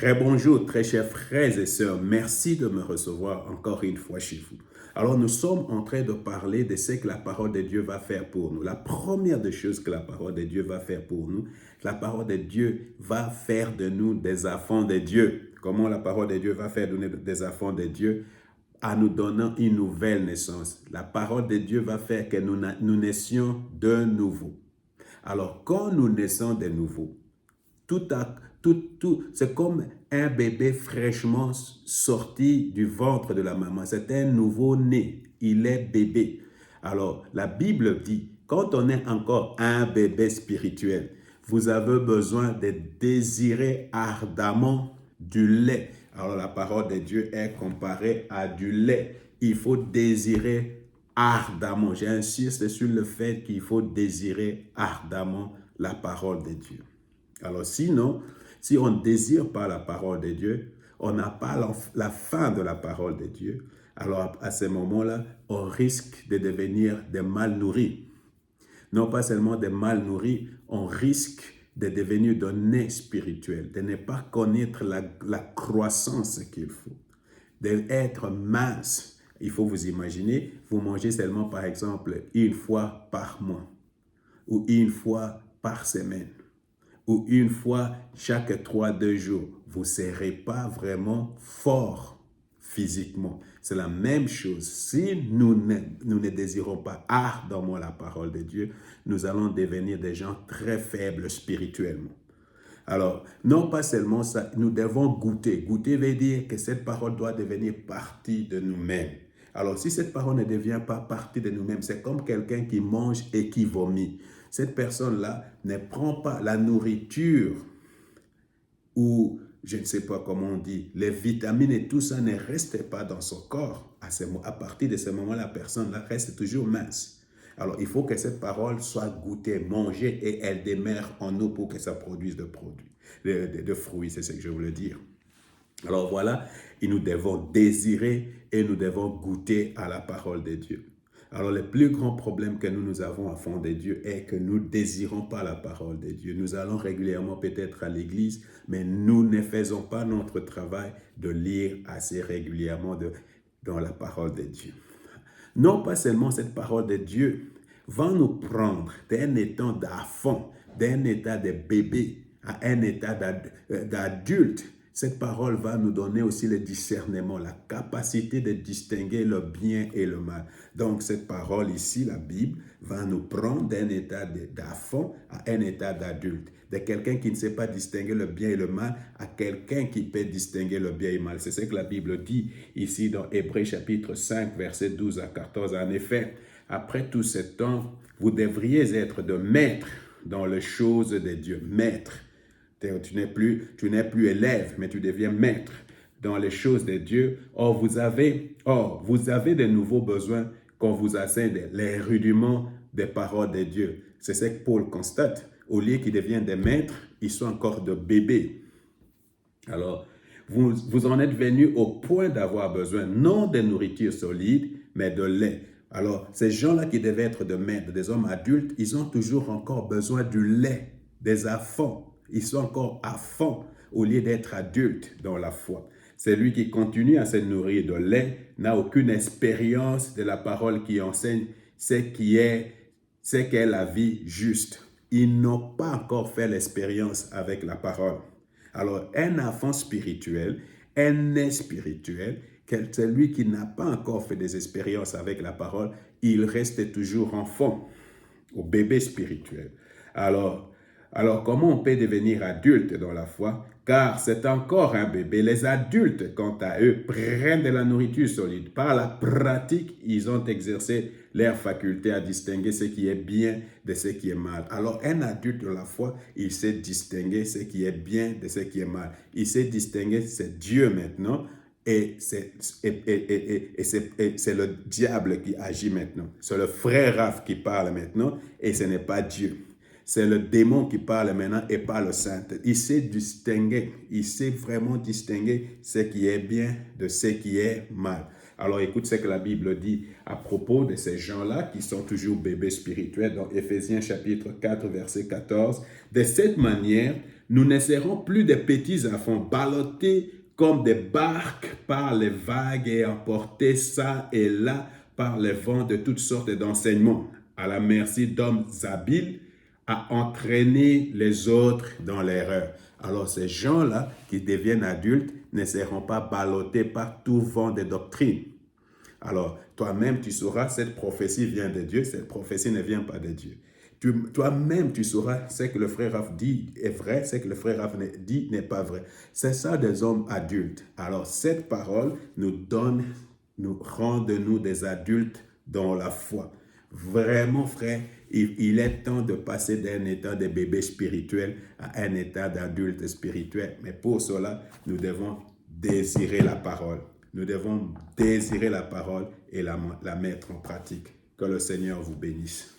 Très bonjour, très chers frères et sœurs. Merci de me recevoir encore une fois chez vous. Alors, nous sommes en train de parler de ce que la parole de Dieu va faire pour nous. La première des choses que la parole de Dieu va faire pour nous, la parole de Dieu va faire de nous des enfants de Dieu. Comment la parole de Dieu va faire de nous des enfants de Dieu? En nous donnant une nouvelle naissance. La parole de Dieu va faire que nous naissions de nouveau. Alors, quand nous naissons de nouveau, c'est comme un bébé fraîchement sorti du ventre de la maman. C'est un nouveau-né. Il est bébé. Alors, la Bible dit, quand on est encore un bébé spirituel, vous avez besoin de désirer ardemment du lait. Alors, la parole de Dieu est comparée à du lait. Il faut désirer ardemment. J'insiste sur le fait qu'il faut désirer ardemment la parole de Dieu. Alors sinon, si on ne désire pas la parole de Dieu, on n'a pas la fin de la parole de Dieu, alors à ce moment-là, on risque de devenir des mal nourris. Non pas seulement des mal nourris, on risque de devenir des nez spirituels, de ne pas connaître la croissance qu'il faut, d'être mince. Il faut vous imaginer, vous mangez seulement par exemple une fois par mois ou une fois par semaine ou une fois chaque 3-2 jours, vous ne serez pas vraiment fort physiquement. C'est la même chose. Si nous ne désirons pas ardemment la parole de Dieu, nous allons devenir des gens très faibles spirituellement. Alors, non pas seulement ça, nous devons goûter. Goûter veut dire que cette parole doit devenir partie de nous-mêmes. Alors, si cette parole ne devient pas partie de nous-mêmes, c'est comme quelqu'un qui mange et qui vomit. Cette personne-là ne prend pas la nourriture ou, je ne sais pas comment on dit, les vitamines et tout ça ne reste pas dans son corps. À partir de ce moment, la personne-là reste toujours mince. Alors, il faut que cette parole soit goûtée, mangée et elle demeure en nous pour que ça produise de fruits, c'est ce que je voulais dire. Alors voilà, et nous devons désirer et nous devons goûter à la parole de Dieu. Alors le plus grand problème que nous avons à fond de Dieu est que nous ne désirons pas la parole de Dieu. Nous allons régulièrement peut-être à l'église, mais nous ne faisons pas notre travail de lire assez régulièrement dans la parole de Dieu. Non pas seulement cette parole de Dieu va nous prendre d'un état d'enfant, d'un état de bébé à un état d'adulte. Cette parole va nous donner aussi le discernement, la capacité de distinguer le bien et le mal. Donc cette parole ici, la Bible, va nous prendre d'un état d'enfant à un état d'adulte. De quelqu'un qui ne sait pas distinguer le bien et le mal à quelqu'un qui peut distinguer le bien et le mal. C'est ce que la Bible dit ici dans Hébreux chapitre 5, versets 12 à 14. En effet, après tout ce temps, vous devriez être de maîtres dans les choses de Dieu. Maître. Tu n'es plus élève, mais tu deviens maître dans les choses de Dieu. Or, vous avez de nouveaux besoins qu'on vous enseigne les rudiments des paroles de Dieu. C'est ce que Paul constate. Au lieu qu'ils deviennent des maîtres, ils sont encore de bébés. Alors, vous en êtes venus au point d'avoir besoin non de nourriture solide, mais de lait. Alors, ces gens-là qui devaient être de maîtres, des hommes adultes, ils ont toujours encore besoin du lait, des enfants. Ils sont encore à fond au lieu d'être adultes dans la foi. Celui qui continue à se nourrir de lait n'a aucune expérience de la parole qui enseigne ce qu'est la vie juste. Ils n'ont pas encore fait l'expérience avec la parole. Alors, un enfant spirituel, un né spirituel, celui qui n'a pas encore fait des expériences avec la parole, il reste toujours enfant, au bébé spirituel. Alors, comment on peut devenir adulte dans la foi? Car c'est encore un bébé. Les adultes, quant à eux, prennent de la nourriture solide. Par la pratique, ils ont exercé leur faculté à distinguer ce qui est bien de ce qui est mal. Alors, un adulte de la foi, il sait distinguer ce qui est bien de ce qui est mal. Il sait distinguer, c'est Dieu maintenant, et c'est le diable qui agit maintenant. C'est le frère Raph qui parle maintenant, et ce n'est pas Dieu. C'est le démon qui parle maintenant et pas le saint. Il sait distinguer, il sait vraiment distinguer ce qui est bien de ce qui est mal. Alors écoute ce que la Bible dit à propos de ces gens-là qui sont toujours bébés spirituels dans Éphésiens chapitre 4 verset 14. De cette manière, Nous ne serons plus des petits enfants ballottés comme des barques par les vagues et emportés ça et là par les vents de toutes sortes d'enseignements, à la merci d'hommes habiles à entraîner les autres dans l'erreur. Alors ces gens-là qui deviennent adultes ne seront pas ballottés par tout vent de doctrine. Alors toi-même tu sauras, cette prophétie vient de Dieu, cette prophétie ne vient pas de Dieu. Toi-même, tu sauras ce que le frère Raph dit est vrai, ce que le frère Raph dit n'est pas vrai. C'est ça des hommes adultes. Alors, cette parole nous rend de nous des adultes dans la foi. Vraiment, frère, il est temps de passer d'un état de bébé spirituel à un état d'adulte spirituel. Mais pour cela, nous devons désirer la parole. Nous devons désirer la parole et la mettre en pratique. Que le Seigneur vous bénisse.